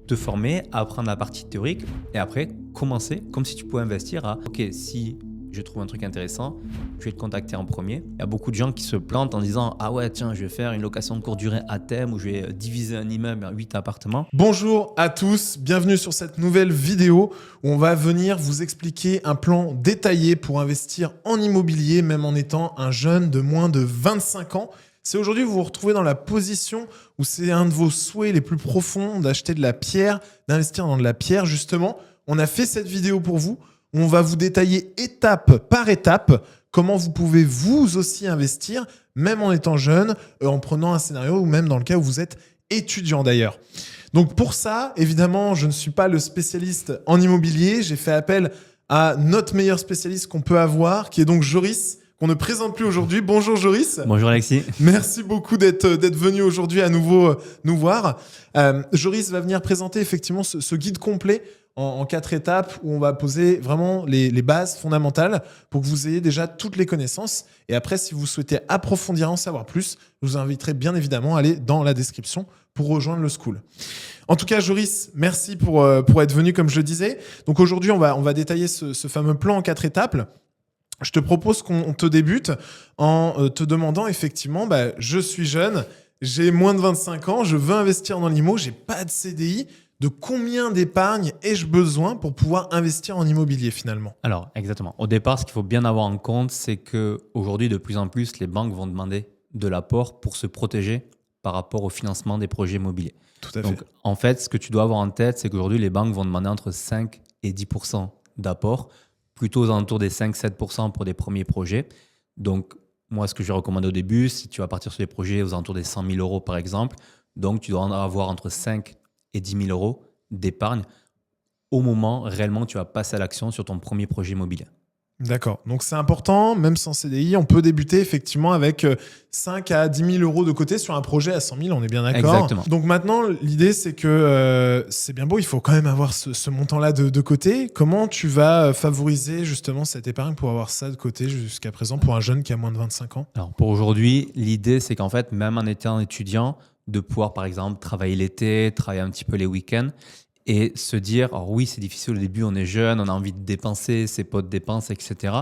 te former, apprendre la partie théorique et après commencer comme si tu pouvais investir à OK, si je trouve un truc intéressant, je vais te contacter en premier. Il y a beaucoup de gens qui se plantent en disant ah ouais, tiens, je vais faire une location de courte durée à thème ou je vais diviser un immeuble en 8 appartements. Bonjour à tous, bienvenue sur cette nouvelle vidéo où on va venir vous expliquer un plan détaillé pour investir en immobilier, même en étant un jeune de moins de 25 ans. Si aujourd'hui vous vous retrouvez dans la position où c'est un de vos souhaits les plus profonds d'acheter de la pierre, d'investir dans de la pierre justement, on a fait cette vidéo pour vous. On va vous détailler étape par étape comment vous pouvez vous aussi investir, même en étant jeune, en prenant un scénario ou même dans le cas où vous êtes étudiant d'ailleurs. Donc pour ça, évidemment, je ne suis pas le spécialiste en immobilier. J'ai fait appel à notre meilleur spécialiste qu'on peut avoir, qui est donc Joris, qu'on ne présente plus aujourd'hui. Bonjour Joris. Bonjour Alexis. Merci beaucoup d'être venu aujourd'hui à nouveau nous voir. Joris va venir présenter effectivement ce guide complet en 4 étapes où on va poser vraiment les bases fondamentales pour que vous ayez déjà toutes les connaissances. Et après, si vous souhaitez approfondir, en savoir plus, je vous inviterai bien évidemment à aller dans la description pour rejoindre le school. En tout cas, Joris, merci pour être venu, comme je le disais. Donc aujourd'hui, on va détailler ce fameux plan en 4 étapes. Je te propose qu'on te débute en te demandant effectivement, je suis jeune, j'ai moins de 25 ans, je veux investir dans l'IMO, j'ai pas de CDI. De combien d'épargne ai-je besoin pour pouvoir investir en immobilier finalement? Alors, exactement. Au départ, ce qu'il faut bien avoir en compte, c'est qu'aujourd'hui, de plus en plus, les banques vont demander de l'apport pour se protéger par rapport au financement des projets immobiliers. Tout à fait. Donc, en fait, ce que tu dois avoir en tête, c'est qu'aujourd'hui, les banques vont demander entre 5 et 10% d'apport, plutôt aux alentours des 5-7% pour des premiers projets. Donc, moi, ce que je vais recommander au début, si tu vas partir sur des projets aux alentours des 100 000 euros, par exemple, donc tu dois en avoir entre 5 et 10 000 euros d'épargne au moment réellement où tu vas passer à l'action sur ton premier projet immobilier. D'accord. Donc c'est important, même sans CDI, on peut débuter effectivement avec 5 à 10 000 euros de côté sur un projet à 100 000, on est bien d'accord. Exactement. Donc maintenant, l'idée c'est que c'est bien beau, il faut quand même avoir ce montant-là de côté. Comment tu vas favoriser justement cette épargne pour avoir ça de côté jusqu'à présent pour un jeune qui a moins de 25 ans? Alors pour aujourd'hui, l'idée c'est qu'en fait, même en étant étudiant, de pouvoir par exemple travailler l'été, travailler un petit peu les week-ends et se dire, alors oui, c'est difficile au début, on est jeune, on a envie de dépenser, ses potes dépensent, etc.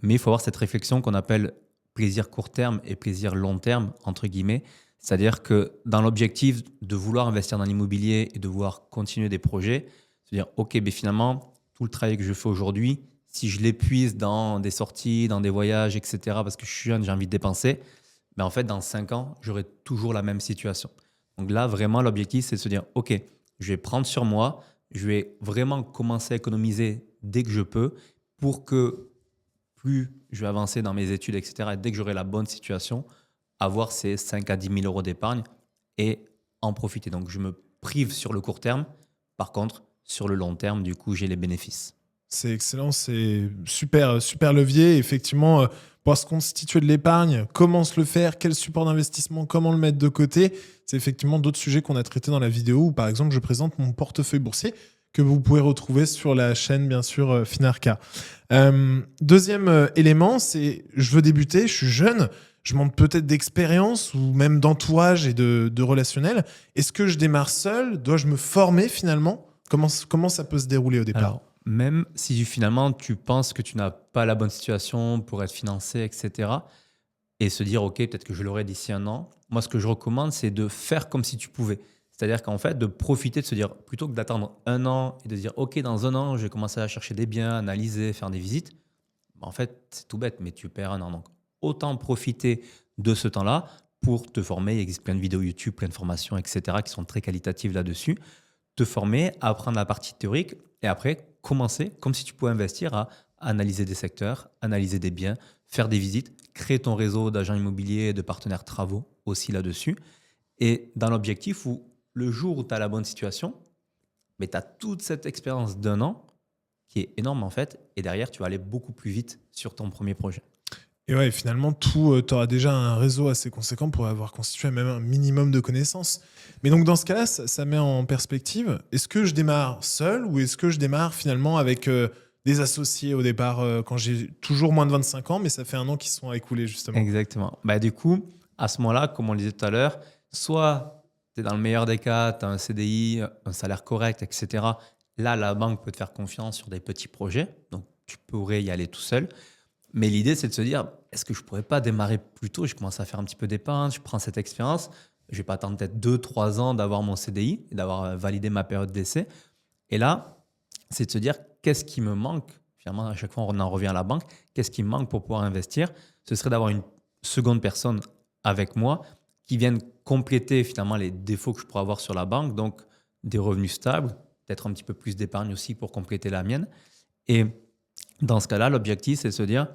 Mais il faut avoir cette réflexion qu'on appelle plaisir court terme et plaisir long terme, entre guillemets. C'est-à-dire que dans l'objectif de vouloir investir dans l'immobilier et de vouloir continuer des projets, se dire, OK, mais finalement, tout le travail que je fais aujourd'hui, si je l'épuise dans des sorties, dans des voyages, etc., parce que je suis jeune, j'ai envie de dépenser, en fait, dans 5 ans, j'aurai toujours la même situation. Donc là, vraiment, l'objectif, c'est de se dire, OK, je vais prendre sur moi, je vais vraiment commencer à économiser dès que je peux pour que plus je vais avancer dans mes études, etc., et dès que j'aurai la bonne situation, avoir ces 5 à 10 000 euros d'épargne et en profiter. Donc, je me prive sur le court terme. Par contre, sur le long terme, du coup, j'ai les bénéfices. C'est excellent, c'est super levier. Effectivement, pour se constituer de l'épargne, comment se le faire, quel support d'investissement, comment le mettre de côté, c'est effectivement d'autres sujets qu'on a traités dans la vidéo où, par exemple, je présente mon portefeuille boursier que vous pouvez retrouver sur la chaîne, bien sûr, Finarca. Deuxième élément, c'est je veux débuter, je suis jeune, je manque peut-être d'expérience ou même d'entourage et de relationnel. Est-ce que je démarre seul? Dois-je me former finalement? Comment ça peut se dérouler au départ? Alors, même si finalement tu penses que tu n'as pas la bonne situation pour être financé, etc., et se dire, OK, peut-être que je l'aurai d'ici un an, moi, ce que je recommande, c'est de faire comme si tu pouvais. C'est-à-dire qu'en fait, de profiter, de se dire, plutôt que d'attendre un an et de se dire, OK, dans un an, je vais commencer à chercher des biens, analyser, faire des visites, en fait, c'est tout bête, mais tu perds un an. Donc, autant profiter de ce temps-là pour te former. Il existe plein de vidéos YouTube, plein de formations, etc., qui sont très qualitatives là-dessus. Te former, apprendre la partie théorique et après commencer, comme si tu pouvais investir, à analyser des secteurs, analyser des biens, faire des visites, créer ton réseau d'agents immobiliers et de partenaires travaux aussi là-dessus. Et dans l'objectif où le jour où tu as la bonne situation, mais tu as toute cette expérience d'un an qui est énorme en fait, et derrière, tu vas aller beaucoup plus vite sur ton premier projet. Et ouais, finalement, tu auras déjà un réseau assez conséquent pour avoir constitué même un minimum de connaissances. Mais donc, dans ce cas-là, ça met en perspective, est-ce que je démarre seul ou est-ce que je démarre finalement avec des associés au départ quand j'ai toujours moins de 25 ans, mais ça fait un an qu'ils sont écoulés justement? Exactement. Du coup, à ce moment-là, comme on le disait tout à l'heure, soit tu es dans le meilleur des cas, tu as un CDI, un salaire correct, etc. Là, la banque peut te faire confiance sur des petits projets, donc tu pourrais y aller tout seul. Mais l'idée, c'est de se dire, est-ce que je pourrais pas démarrer plus tôt? Je commence à faire un petit peu d'épargne, je prends cette expérience. Je vais pas attendre peut-être 2, 3 ans d'avoir mon CDI et d'avoir validé ma période d'essai. Et là, c'est de se dire, qu'est-ce qui me manque? Finalement, à chaque fois, on en revient à la banque. Qu'est-ce qui me manque pour pouvoir investir? Ce serait d'avoir une seconde personne avec moi qui vienne compléter finalement les défauts que je pourrais avoir sur la banque. Donc, des revenus stables, peut-être un petit peu plus d'épargne aussi pour compléter la mienne. Et dans ce cas-là, l'objectif, c'est de se dire,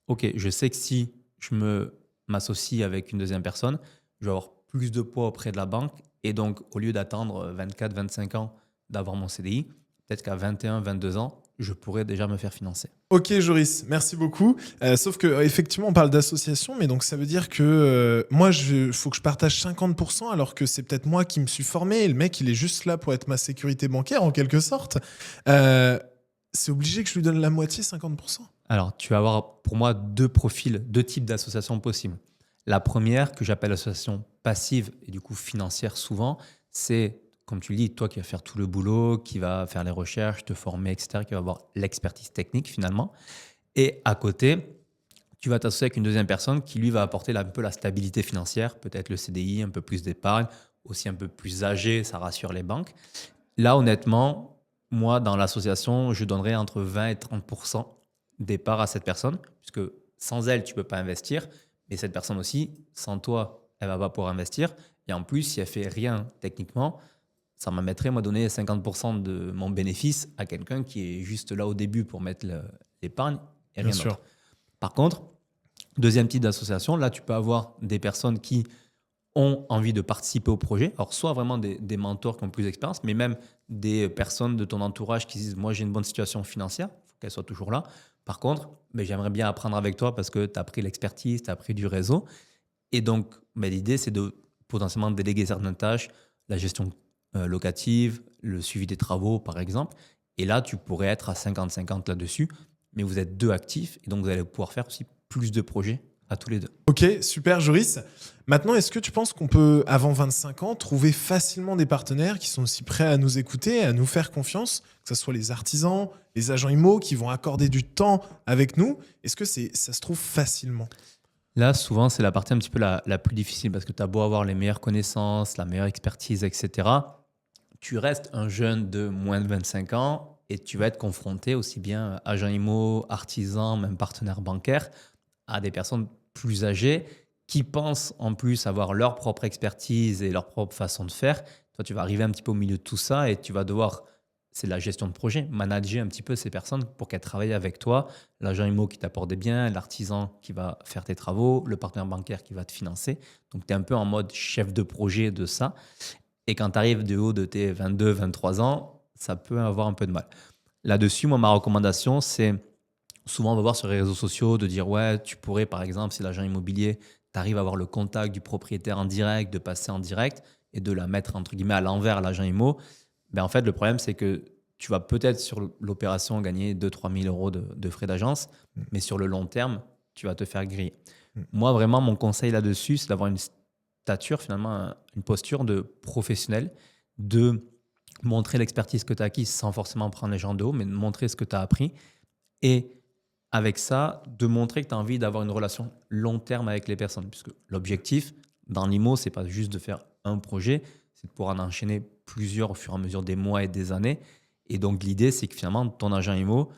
OK, je sais que si je m'associe avec une deuxième personne, je vais avoir plus de poids auprès de la banque. Et donc, au lieu d'attendre 24, 25 ans d'avoir mon CDI, peut-être qu'à 21, 22 ans, je pourrais déjà me faire financer. Ok, Joris, merci beaucoup. Sauf que effectivement, on parle d'association, mais donc ça veut dire que moi, faut que je partage 50%, alors que c'est peut-être moi qui me suis formé. Et le mec, il est juste là pour être ma sécurité bancaire, en quelque sorte. C'est obligé que je lui donne la moitié, 50%? Alors, tu vas avoir pour moi deux profils, deux types d'associations possibles. La première, que j'appelle association passive et du coup financière souvent, c'est, comme tu le dis, toi qui vas faire tout le boulot, qui va faire les recherches, te former, etc., qui va avoir l'expertise technique finalement. Et à côté, tu vas t'associer avec une deuxième personne qui lui va apporter un peu la stabilité financière, peut-être le CDI, un peu plus d'épargne, aussi un peu plus âgé, ça rassure les banques. Là, honnêtement, moi, dans l'association, je donnerais entre 20 et 30% des parts à cette personne, puisque sans elle, tu ne peux pas investir. Mais cette personne aussi, sans toi, elle ne va pas pouvoir investir. Et en plus, si elle ne fait rien techniquement, ça m'amènerait, moi, donner 50% de mon bénéfice à quelqu'un qui est juste là au début pour mettre l'épargne et Bien rien sûr. d'autre. Par contre, deuxième type d'association, là, tu peux avoir des personnes qui ont envie de participer au projet. Alors, soit vraiment des mentors qui ont plus d'expérience, mais même des personnes de ton entourage qui disent, moi, j'ai une bonne situation financière, il faut qu'elle soit toujours là. Par contre, j'aimerais bien apprendre avec toi parce que tu as pris l'expertise, tu as pris du réseau. Et donc, l'idée, c'est de potentiellement déléguer certaines tâches, la gestion locative, le suivi des travaux, par exemple. Et là, tu pourrais être à 50-50 là-dessus, mais vous êtes deux actifs et donc vous allez pouvoir faire aussi plus de projets à tous les deux. Ok, super, Joris. Maintenant, est-ce que tu penses qu'on peut, avant 25 ans, trouver facilement des partenaires qui sont aussi prêts à nous écouter, à nous faire confiance, que ce soit les artisans, les agents IMO qui vont accorder du temps avec nous? Est-ce que ça se trouve facilement? Là, souvent, c'est la partie un petit peu la plus difficile parce que tu as beau avoir les meilleures connaissances, la meilleure expertise, etc. Tu restes un jeune de moins de 25 ans et tu vas être confronté aussi bien agent IMO, artisan, même partenaire bancaire, à des personnes plus âgées qui pensent en plus avoir leur propre expertise et leur propre façon de faire. Toi, tu vas arriver un petit peu au milieu de tout ça et tu vas devoir, c'est de la gestion de projet, manager un petit peu ces personnes pour qu'elles travaillent avec toi. L'agent IMO qui t'apporte des biens, l'artisan qui va faire tes travaux, le partenaire bancaire qui va te financer. Donc, tu es un peu en mode chef de projet de ça. Et quand tu arrives du haut de tes 22, 23 ans, ça peut avoir un peu de mal. Là-dessus, moi, ma recommandation, c'est souvent, on va voir sur les réseaux sociaux de dire, ouais, tu pourrais, par exemple, si l'agent immobilier, tu arrives à avoir le contact du propriétaire en direct, de passer en direct et de la mettre, entre guillemets, à l'envers, l'agent immo. En fait, le problème, c'est que tu vas peut-être sur l'opération gagner 2 000 à 3 000 euros de frais d'agence, mais sur le long terme, tu vas te faire griller. Moi, vraiment, mon conseil là-dessus, c'est d'avoir une stature, finalement, une posture de professionnel, de montrer l'expertise que tu as acquise sans forcément prendre les gens de haut, mais de montrer ce que tu as appris. Et avec ça, de montrer que tu as envie d'avoir une relation long terme avec les personnes. Puisque l'objectif dans l'IMO, ce n'est pas juste de faire un projet, c'est de pouvoir en enchaîner plusieurs au fur et à mesure des mois et des années. Et donc, l'idée, c'est que finalement, ton agent IMO,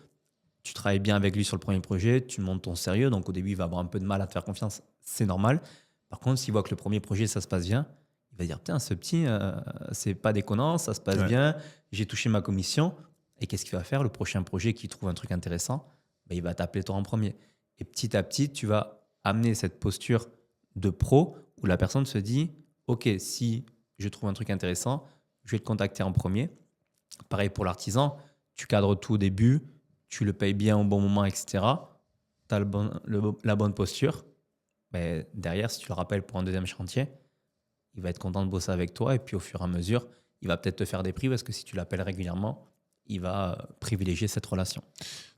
tu travailles bien avec lui sur le premier projet, tu montes ton sérieux. Donc, au début, il va avoir un peu de mal à te faire confiance. C'est normal. Par contre, s'il voit que le premier projet, ça se passe bien, il va dire, putain, ce petit, c'est pas déconnant, ça se passe bien, j'ai touché ma commission. Et qu'est-ce qu'il va faire? Le prochain projet qui trouve un truc intéressant, il va t'appeler toi en premier. Et petit à petit, tu vas amener cette posture de pro où la personne se dit, OK, si je trouve un truc intéressant, je vais te contacter en premier. Pareil pour l'artisan, tu cadres tout au début, tu le payes bien au bon moment, etc. Tu as la bonne posture. Derrière, si tu le rappelles pour un deuxième chantier, il va être content de bosser avec toi. Et puis au fur et à mesure, il va peut-être te faire des prix parce que si tu l'appelles régulièrement, il va privilégier cette relation.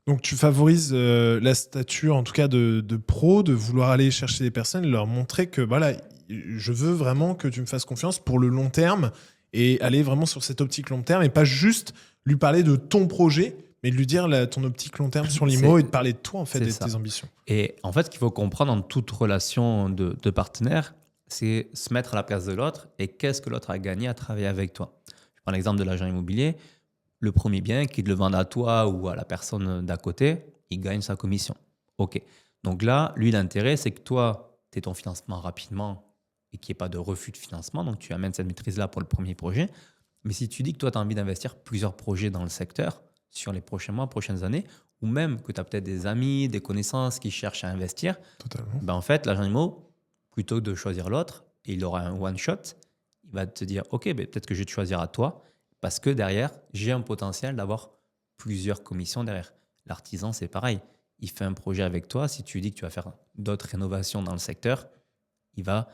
Donc, tu favorises la stature, en tout cas de pro, de vouloir aller chercher des personnes et leur montrer que voilà, je veux vraiment que tu me fasses confiance pour le long terme et aller vraiment sur cette optique long terme et pas juste lui parler de ton projet, mais de lui dire ton optique long terme sur l'IMO et de parler de toi, en fait, et de tes ambitions. Et en fait, ce qu'il faut comprendre dans toute relation de partenaire, c'est se mettre à la place de l'autre et qu'est-ce que l'autre a gagné à travailler avec toi. Je prends l'exemple de l'agent immobilier. Le premier bien, qu'il le vende à toi ou à la personne d'à côté, il gagne sa commission. OK. Donc là, lui, l'intérêt, c'est que toi, tu aies ton financement rapidement et qu'il n'y ait pas de refus de financement. Donc, tu amènes cette maîtrise-là pour le premier projet. Mais si tu dis que toi, tu as envie d'investir plusieurs projets dans le secteur sur les prochains mois, prochaines années, ou même que tu as peut-être des amis, des connaissances qui cherchent à investir, totalement. Ben en fait, l'agent immo, plutôt que de choisir l'autre, et il aura un one-shot, il va te dire, OK, ben peut-être que je vais te choisir à toi, parce que derrière, j'ai un potentiel d'avoir plusieurs commissions derrière. L'artisan, c'est pareil. Il fait un projet avec toi. Si tu lui dis que tu vas faire d'autres rénovations dans le secteur, il va,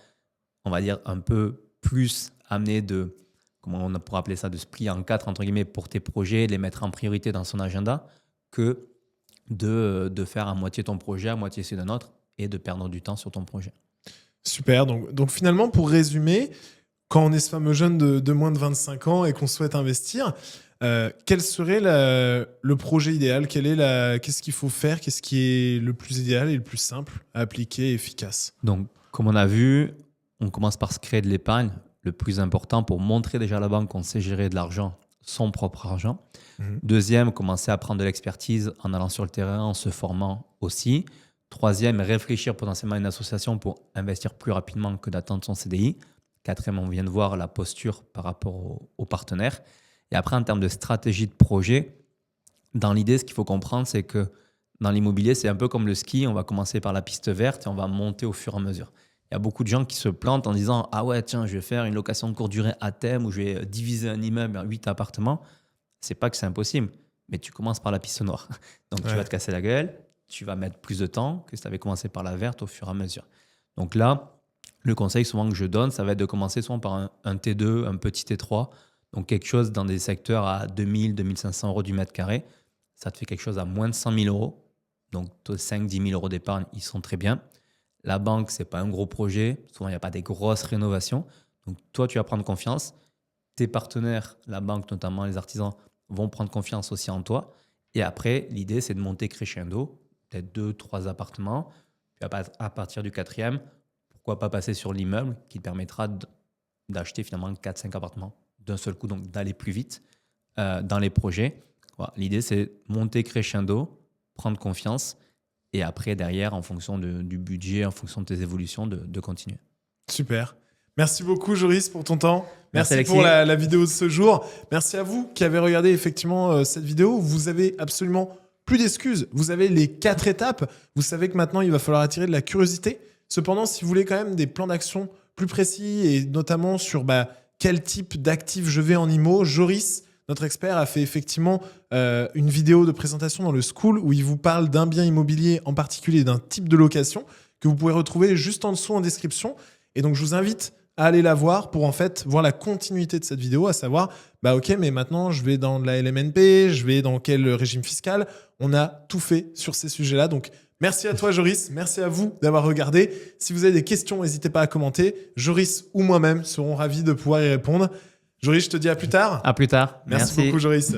on va dire, un peu plus amener de, comment on pourrait appeler ça, de se plier en quatre, entre guillemets, pour tes projets, les mettre en priorité dans son agenda, que de faire à moitié ton projet, à moitié celui d'un autre, et de perdre du temps sur ton projet. Super. Donc finalement, pour résumer, quand on est ce fameux jeune de moins de 25 ans et qu'on souhaite investir, quel serait le projet idéal? Qu'est-ce qu'il faut faire? Qu'est-ce qui est le plus idéal et le plus simple à appliquer et efficace? Donc, comme on a vu, on commence par se créer de l'épargne. Le plus important pour montrer déjà à la banque qu'on sait gérer de l'argent, son propre argent. Deuxième, commencer à prendre de l'expertise en allant sur le terrain, en se formant aussi. Troisième, réfléchir potentiellement à une association pour investir plus rapidement que d'attendre son CDI. Quatrième, on vient de voir la posture par rapport aux partenaires. Et après, en termes de stratégie de projet, dans l'idée, ce qu'il faut comprendre, c'est que dans l'immobilier, c'est un peu comme le ski. On va commencer par la piste verte et on va monter au fur et à mesure. Il y a beaucoup de gens qui se plantent en disant « Ah ouais, tiens, je vais faire une location de courte durée à thème où je vais diviser un immeuble en 8 appartements. » C'est pas que c'est impossible, mais tu commences par la piste noire. Donc, tu vas te casser la gueule, tu vas mettre plus de temps que si tu avais commencé par la verte au fur et à mesure. Donc là, le conseil souvent que je donne, ça va être de commencer souvent par un T2, un petit T3, donc quelque chose dans des secteurs à 2000, 2500 euros du mètre carré. Ça te fait quelque chose à moins de 100 000 euros. Donc, 5 10 000 euros d'épargne, ils sont très bien. La banque, ce n'est pas un gros projet. Souvent, il n'y a pas des grosses rénovations. Donc, toi, tu vas prendre confiance. Tes partenaires, la banque notamment, les artisans, vont prendre confiance aussi en toi. Et après, l'idée, c'est de monter crescendo, peut-être 2, 3 appartements. Puis à partir du 4e, pourquoi pas passer sur l'immeuble qui te permettra d'acheter finalement 4, 5 appartements d'un seul coup, donc d'aller plus vite dans les projets. Voilà. L'idée, c'est monter crescendo, prendre confiance et après, derrière, en fonction du budget, en fonction de tes évolutions, de continuer. Super. Merci beaucoup, Joris, pour ton temps. Merci Alexis. pour la vidéo de ce jour. Merci à vous qui avez regardé effectivement cette vidéo. Vous avez absolument plus d'excuses. Vous avez les 4 étapes. Vous savez que maintenant, il va falloir attirer de la curiosité. Cependant, si vous voulez quand même des plans d'action plus précis et notamment sur quel type d'actifs je vais en IMO, Joris, notre expert, a fait effectivement une vidéo de présentation dans le School où il vous parle d'un bien immobilier en particulier, d'un type de location que vous pouvez retrouver juste en dessous en description. Et donc, je vous invite à aller la voir pour en fait voir la continuité de cette vidéo, à savoir, ok, mais maintenant, je vais dans de la LMNP, je vais dans quel régime fiscal. On a tout fait sur ces sujets-là. Donc, merci à toi, Joris. Merci à vous d'avoir regardé. Si vous avez des questions, n'hésitez pas à commenter. Joris ou moi-même seront ravis de pouvoir y répondre. Joris, je te dis à plus tard. À plus tard. Merci beaucoup, Joris.